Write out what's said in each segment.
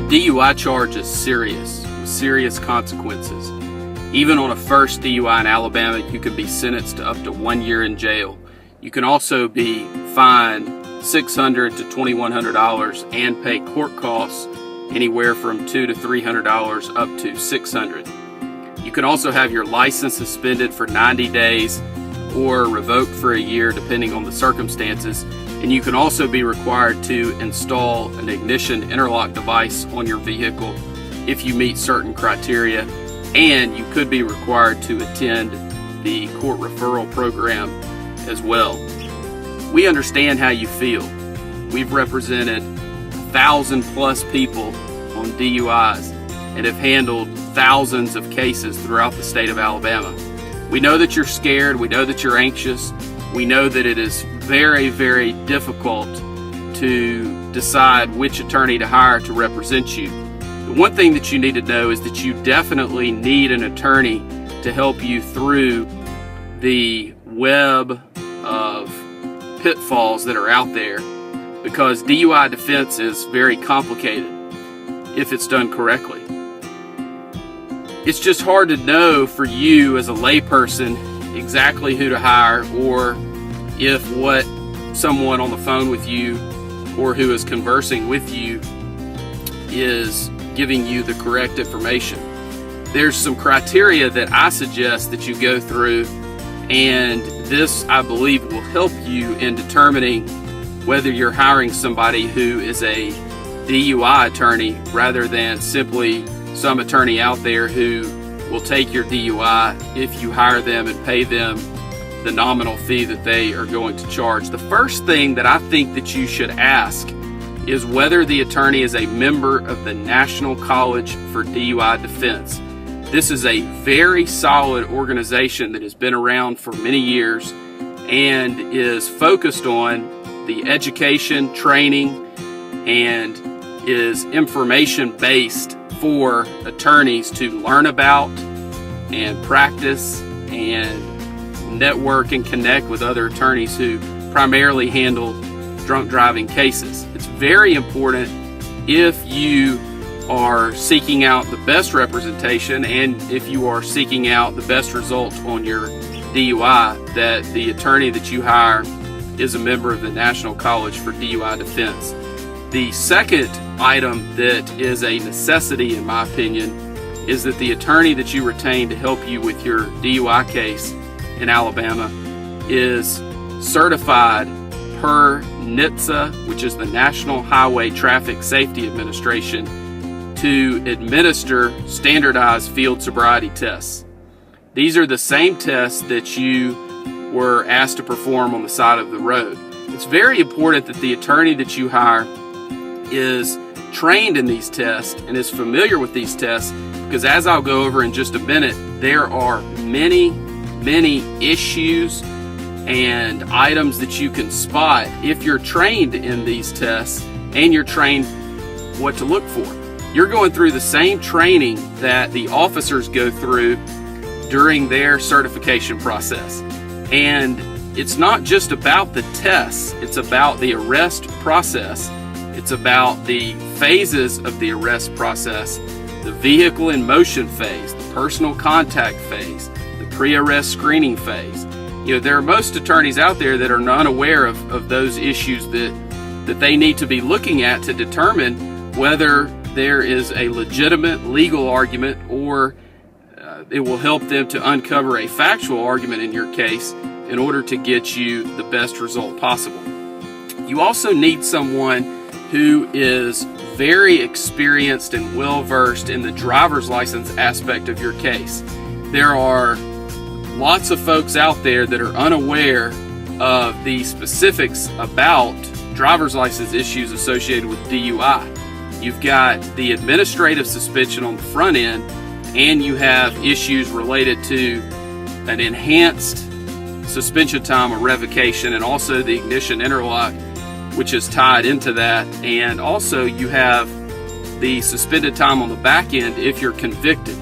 DUI charge is serious, with serious consequences. Even on a first DUI in Alabama, you can be sentenced to up to 1 year in jail. You can also be fined $600 to $2,100 and pay court costs anywhere from $200 to $300 up to $600. You can also have your license suspended for 90 days or revoked for a year depending on the circumstances. And you can also be required to install an ignition interlock device on your vehicle if you meet certain criteria. And you could be required to attend the court referral program as well. We understand how you feel. We've represented 1,000+ people on DUIs and have handled thousands of cases throughout the state of Alabama. We know that you're scared. We know that you're anxious. We know that it is very, very difficult to decide which attorney to hire to represent you. The one thing that you need to know is that you definitely need an attorney to help you through the web of pitfalls that are out there, because DUI defense is very complicated if it's done correctly. It's just hard to know for you as a layperson exactly who to hire, or if what someone on the phone with you or who is conversing with you is giving you the correct information. There's some criteria that I suggest that you go through, and this, I believe, will help you in determining whether you're hiring somebody who is a DUI attorney rather than simply some attorney out there who will take your DUI if you hire them and pay them the nominal fee that they are going to charge. The first thing that I think that you should ask is whether the attorney is a member of the National College for DUI Defense. This is a very solid organization that has been around for many years and is focused on the education, training, and is information based for attorneys to learn about and practice and network and connect with other attorneys who primarily handle drunk driving cases. It's very important, if you are seeking out the best representation and if you are seeking out the best result on your DUI, that the attorney that you hire is a member of the National College for DUI Defense. The second item that is a necessity, in my opinion, is that the attorney that you retain to help you with your DUI case in Alabama is certified per NHTSA, which is the National Highway Traffic Safety Administration, to administer standardized field sobriety tests. These are the same tests that you were asked to perform on the side of the road. It's very important that the attorney that you hire is trained in these tests and is familiar with these tests, because as I'll go over in just a minute, there are many issues and items that you can spot if you're trained in these tests and you're trained what to look for. You're going through the same training that the officers go through during their certification process. And it's not just about the tests, it's about the arrest process. It's about the phases of the arrest process, the vehicle in motion phase, the personal contact phase, the pre-arrest screening phase. You know, there are most attorneys out there that are unaware of those issues that they need to be looking at to determine whether there is a legitimate legal argument, or it will help them to uncover a factual argument in your case in order to get you the best result possible. You also need someone who is very experienced and well-versed in the driver's license aspect of your case. There are lots of folks out there that are unaware of the specifics about driver's license issues associated with DUI. You've got the administrative suspension on the front end, and you have issues related to an enhanced suspension time or revocation, and also the ignition interlock, which is tied into that. And also you have the suspended time on the back end if you're convicted.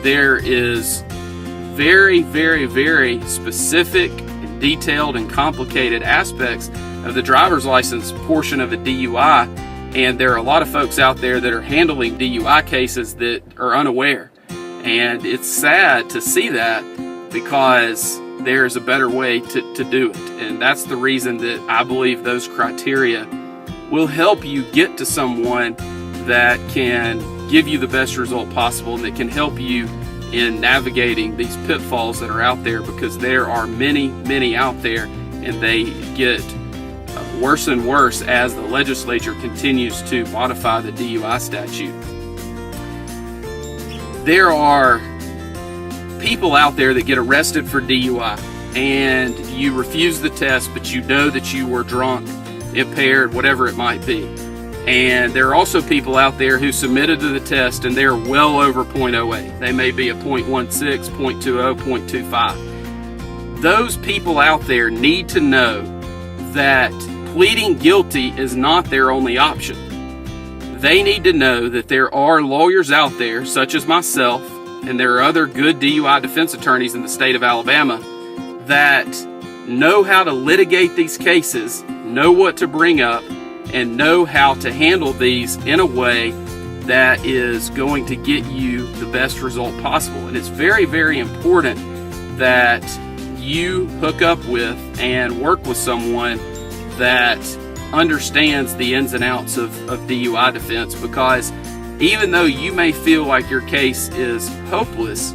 There is very specific and detailed and complicated aspects of the driver's license portion of a DUI And there are a lot of folks out there that are handling DUI cases that are unaware. And it's sad to see that, because there's a better way to do it. And that's the reason that I believe those criteria will help you get to someone that can give you the best result possible and that can help you in navigating these pitfalls that are out there, because there are many, many out there, and they get worse and worse as the legislature continues to modify the DUI statute. There are people out there that get arrested for DUI and you refuse the test, but you know that you were drunk, impaired, whatever it might be. And there are also people out there who submitted to the test and they're well over 0.08. They may be a 0.16, 0.20, 0.25. Those people out there need to know that pleading guilty is not their only option. They need to know that there are lawyers out there, such as myself, and there are other good DUI defense attorneys in the state of Alabama that know how to litigate these cases, know what to bring up, and know how to handle these in a way that is going to get you the best result possible. And it's very, very important that you hook up with and work with someone that understands the ins and outs of DUI defense, because even though you may feel like your case is hopeless,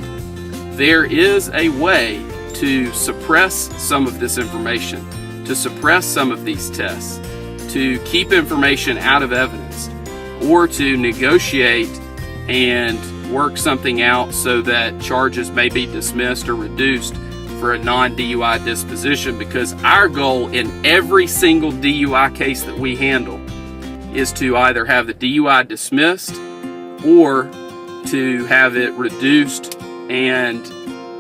there is a way to suppress some of this information, to suppress some of these tests, to keep information out of evidence, or to negotiate and work something out so that charges may be dismissed or reduced for a non-DUI disposition. Because our goal in every single DUI case that we handle is to either have the DUI dismissed or to have it reduced and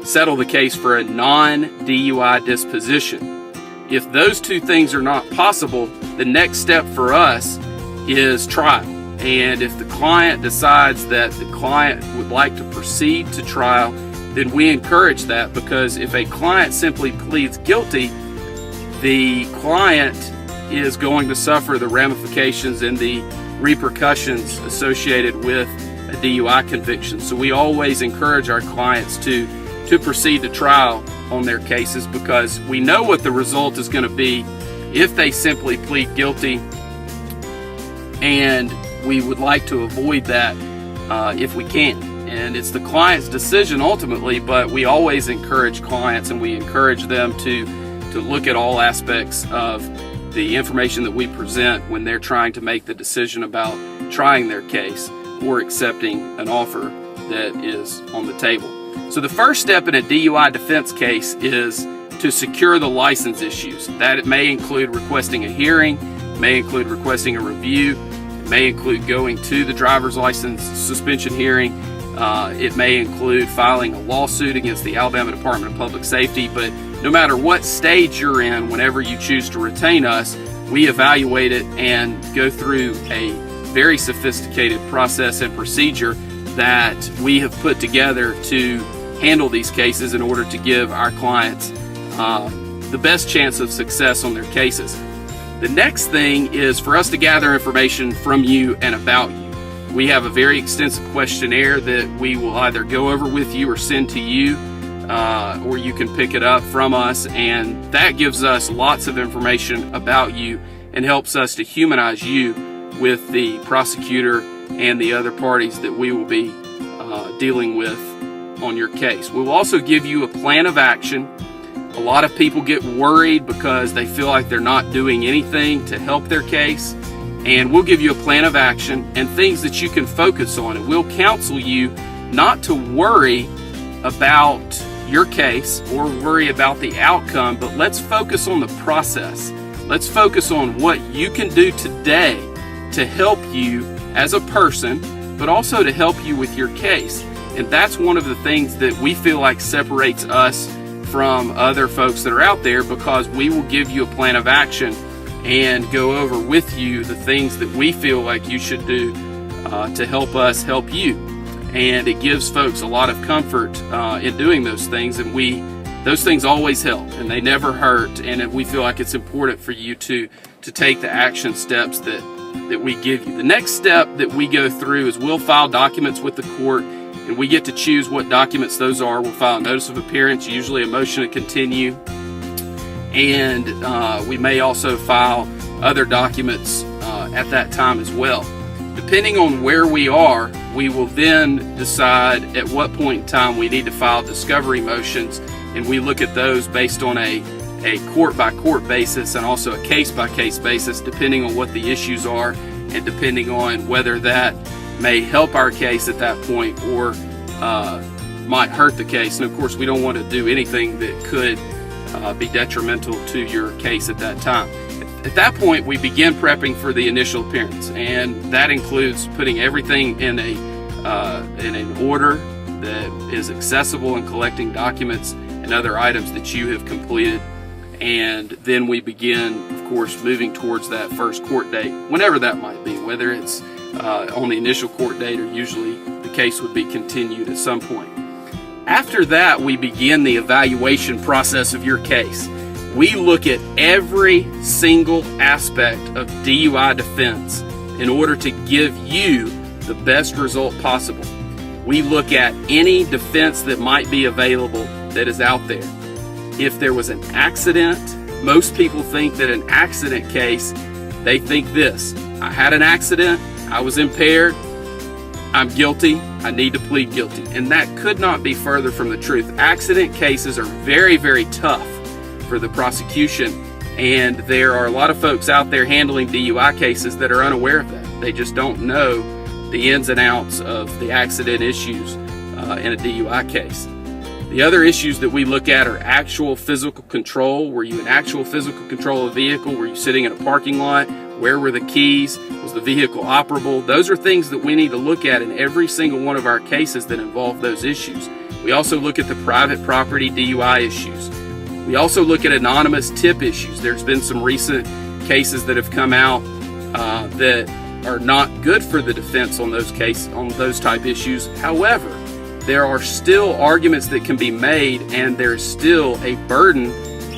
settle the case for a non-DUI disposition. If those two things are not possible, the next step for us is trial. And if the client decides that the client would like to proceed to trial, then we encourage that, because if a client simply pleads guilty, the client is going to suffer the ramifications and the repercussions associated with a DUI conviction. So we always encourage our clients to proceed to trial on their cases, because we know what the result is going to be if they simply plead guilty, and we would like to avoid that if we can. And it's the client's decision ultimately, but we always encourage clients, and we encourage them to look at all aspects of the information that we present when they're trying to make the decision about trying their case or accepting an offer that is on the table. So the first step in a DUI defense case is to secure the license issues. That it may include requesting a hearing, may include requesting a review, it may include going to the driver's license suspension hearing. It may include filing a lawsuit against the Alabama Department of Public Safety. But no matter what stage you're in, whenever you choose to retain us, we evaluate it and go through a very sophisticated process and procedure that we have put together to handle these cases in order to give our clients the best chance of success on their cases. The next thing is for us to gather information from you and about you. We have a very extensive questionnaire that we will either go over with you or send to you, or you can pick it up from us, and that gives us lots of information about you and helps us to humanize you with the prosecutor and the other parties that we will be dealing with on your case. We'll also give you a plan of action. A lot of people get worried because they feel like they're not doing anything to help their case. And we'll give you a plan of action and things that you can focus on. And we'll counsel you not to worry about your case or worry about the outcome, but let's focus on the process. Let's focus on what you can do today to help you as a person, but also to help you with your case. And that's one of the things that we feel like separates us from other folks that are out there, because we will give you a plan of action and go over with you the things that we feel like you should do to help us help you. And it gives folks a lot of comfort in doing those things, and those things always help and they never hurt, and we feel like it's important for you to take the action steps that that we give you. The next step that we go through is we'll file documents with the court, and we get to choose what documents those are. We'll file a notice of appearance, usually a motion to continue, and we may also file other documents at that time as well. Depending on where we are, we will then decide at what point in time we need to file discovery motions, and we look at those based on a court-by-court basis and also a case-by-case basis, depending on what the issues are and depending on whether that may help our case at that point or might hurt the case. And of course, we don't want to do anything that could be detrimental to your case at that time. At that point, we begin prepping for the initial appearance, and that includes putting everything in an order that is accessible and collecting documents and other items that you have completed. And then we begin, of course, moving towards that first court date, whenever that might be, whether it's on the initial court date or usually the case would be continued at some point. After that, we begin the evaluation process of your case. We look at every single aspect of DUI defense in order to give you the best result possible. We look at any defense that might be available that is out there. If there was an accident, most people think that an accident case, they think this: I had an accident, I was impaired, I'm guilty, I need to plead guilty. And that could not be further from the truth. Accident cases are very, very tough for the prosecution, and there are a lot of folks out there handling DUI cases that are unaware of that. They just don't know the ins and outs of the accident issues in a DUI case. The other issues that we look at are actual physical control. Were you in actual physical control of the vehicle? Were you sitting in a parking lot? Where were the keys? Was the vehicle operable? Those are things that we need to look at in every single one of our cases that involve those issues. We also look at the private property DUI issues. We also look at anonymous tip issues. There's been some recent cases that have come out that are not good for the defense on those type issues. However, there are still arguments that can be made, and there's still a burden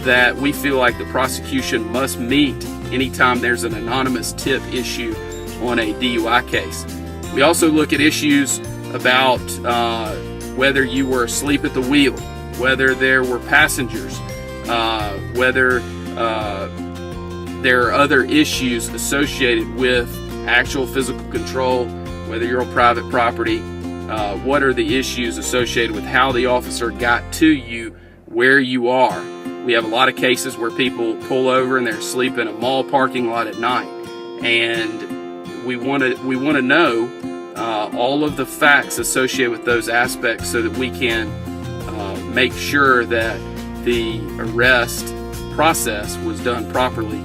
that we feel like the prosecution must meet anytime there's an anonymous tip issue on a DUI case. We also look at issues about whether you were asleep at the wheel, whether there were passengers, whether there are other issues associated with actual physical control, whether you're on private property. What are the issues associated with how the officer got to you where you are? We have a lot of cases where people pull over and they're asleep in a mall parking lot at night, and we want to know all of the facts associated with those aspects so that we can make sure that the arrest process was done properly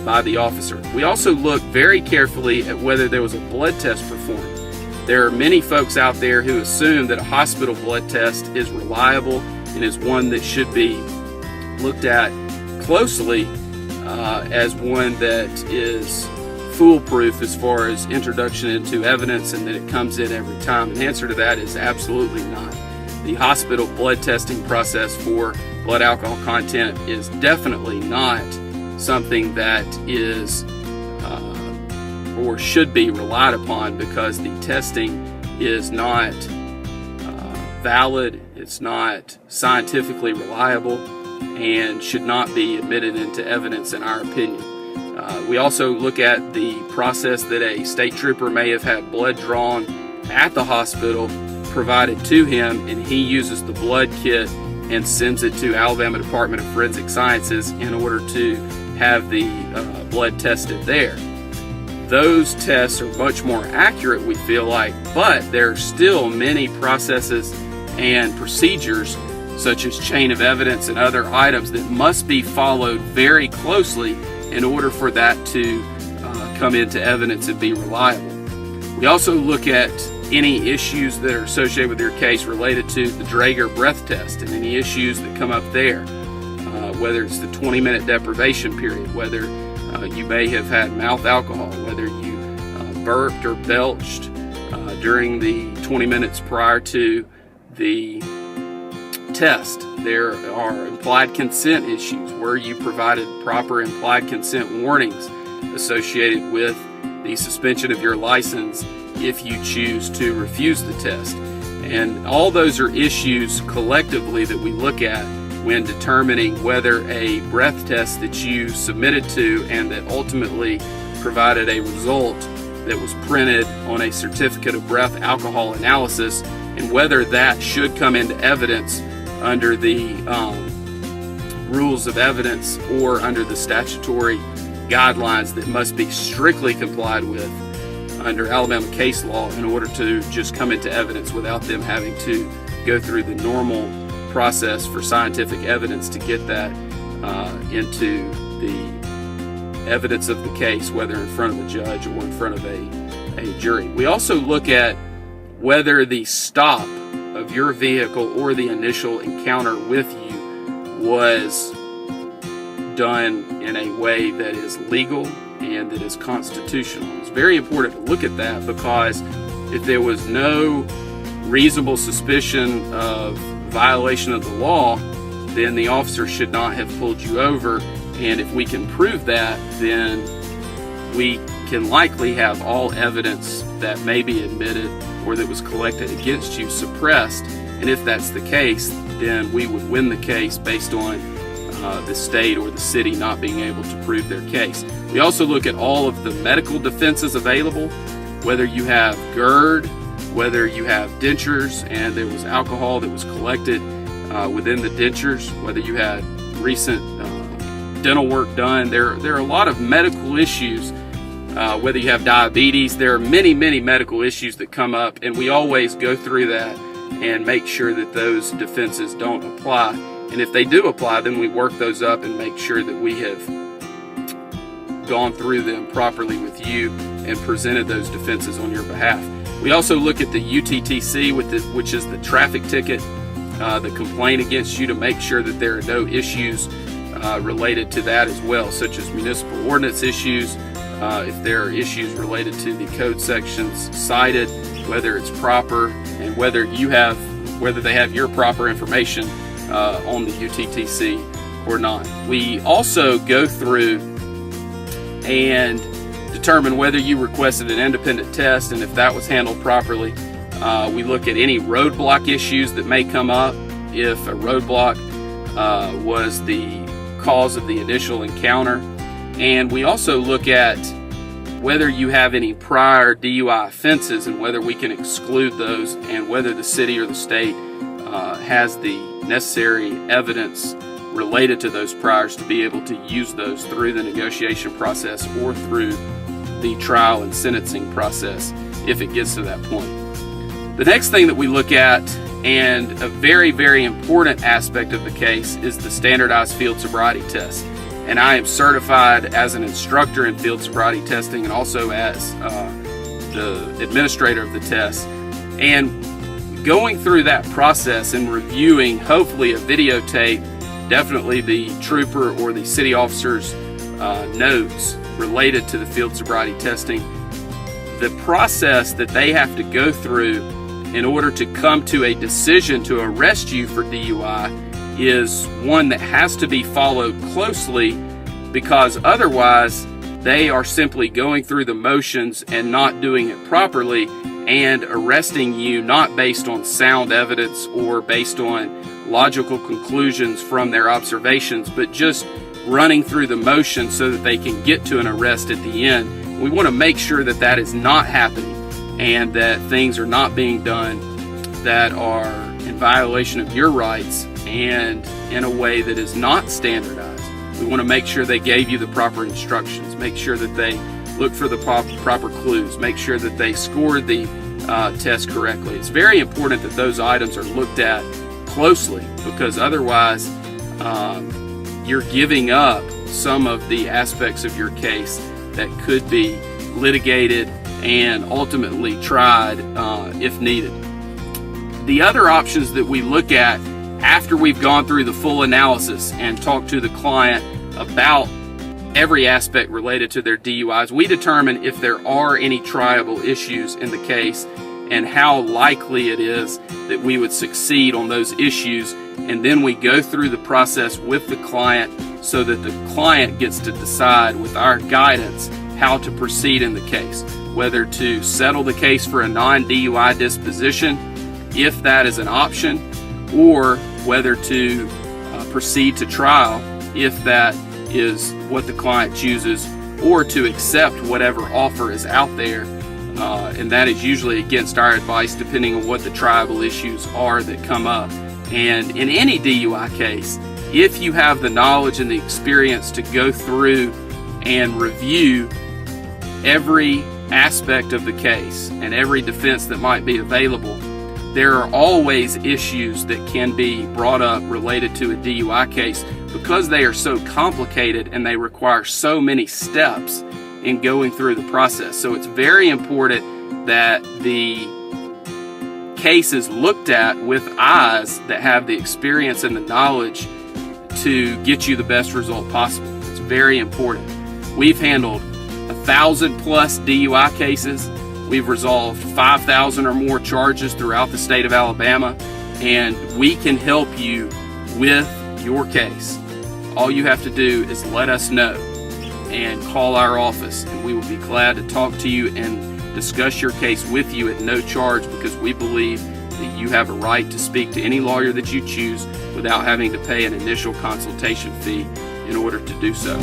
by the officer. We also look very carefully at whether there was a blood test performed. There are many folks out there who assume that a hospital blood test is reliable and is one that should be looked at closely as one that is foolproof as far as introduction into evidence and that it comes in every time. The answer to that is absolutely not. The hospital blood testing process for blood alcohol content is definitely not something that is or should be relied upon, because the testing is not valid, it's not scientifically reliable, and should not be admitted into evidence in our opinion. We also look at the process that a state trooper may have had blood drawn at the hospital provided to him, and he uses the blood kit and sends it to Alabama Department of Forensic Sciences in order to have the blood tested there. Those tests are much more accurate, we feel like, but there are still many processes and procedures such as chain of evidence and other items that must be followed very closely in order for that to come into evidence and be reliable. We also look at any issues that are associated with your case related to the Draeger breath test and any issues that come up there, whether it's the 20-minute deprivation period, whether you may have had mouth alcohol, whether you burped or belched during the 20 minutes prior to the test. There are implied consent issues where you provided proper implied consent warnings associated with the suspension of your license if you choose to refuse the test. And all those are issues collectively that we look at when determining whether a breath test that you submitted to and that ultimately provided a result that was printed on a certificate of breath alcohol analysis, and whether that should come into evidence under the rules of evidence or under the statutory guidelines that must be strictly complied with under Alabama case law in order to just come into evidence without them having to go through the normal process for scientific evidence to get that into the evidence of the case, whether in front of a judge or in front of a jury. We also look at whether the stop of your vehicle or the initial encounter with you was done in a way that is legal and that is constitutional. It's very important to look at that, because if there was no reasonable suspicion of violation of the law, then the officer should not have pulled you over. And if we can prove that, then we can likely have all evidence that may be admitted or that was collected against you suppressed. And if that's the case, then we would win the case based on the state or the city not being able to prove their case. We also look at all of the medical defenses available, whether you have GERD, whether you have dentures and there was alcohol that was collected within the dentures, whether you had recent dental work done. There are a lot of medical issues, whether you have diabetes. There are many medical issues that come up, and we always go through that and make sure that those defenses don't apply. And if they do apply, then we work those up and make sure that we have gone through them properly with you and presented those defenses on your behalf. We also look at the UTTC, which is the traffic ticket, the complaint against you, to make sure that there are no issues related to that as well, such as municipal ordinance issues, if there are issues related to the code sections cited, whether it's proper, and whether they have your proper information on the UTTC or not. We also go through and determine whether you requested an independent test, and if that was handled properly. We look at any roadblock issues that may come up, if a roadblock was the cause of the initial encounter. And we also look at whether you have any prior DUI offenses and whether we can exclude those, and whether the city or the state has the necessary evidence related to those priors to be able to use those through the negotiation process or through the trial and sentencing process if it gets to that point. The next thing that we look at, and a very important aspect of the case, is the Standardized Field Sobriety Test. And I am certified as an instructor in field sobriety testing and also as the administrator of the test. And going through that process and reviewing, hopefully a videotape, definitely the trooper or the city officer's notes related to the field sobriety testing, the process that they have to go through in order to come to a decision to arrest you for DUI is one that has to be followed closely, because otherwise they are simply going through the motions and not doing it properly and arresting you not based on sound evidence or based on logical conclusions from their observations, but just running through the motions so that they can get to an arrest at the end. We want to make sure that that is not happening and that things are not being done that are in violation of your rights and in a way that is not standardized. We want to make sure they gave you the proper instructions, make sure that they look for the proper clues, make sure that they scored the test correctly. It's very important that those items are looked at closely, because otherwise you're giving up some of the aspects of your case that could be litigated and ultimately tried if needed. The other options that we look at after we've gone through the full analysis and talked to the client about every aspect related to their DUIs, we determine if there are any triable issues in the case and how likely it is that we would succeed on those issues. And then we go through the process with the client so that the client gets to decide with our guidance how to proceed in the case, whether to settle the case for a non-DUI disposition, if that is an option, or whether to proceed to trial, if that is what the client chooses, or to accept whatever offer is out there, and that is usually against our advice depending on what the tribal issues are that come up. And in any DUI case, if you have the knowledge and the experience to go through and review every aspect of the case and every defense that might be available, there are always issues that can be brought up related to a DUI case because they are so complicated and they require so many steps in going through the process. So it's very important that the case is looked at with eyes that have the experience and the knowledge to get you the best result possible. It's very important. We've handled 1,000 plus DUI cases. We've resolved 5,000 or more charges throughout the state of Alabama, and we can help you with your case. All you have to do is let us know and call our office, and we will be glad to talk to you and discuss your case with you at no charge, because we believe that you have a right to speak to any lawyer that you choose without having to pay an initial consultation fee in order to do so.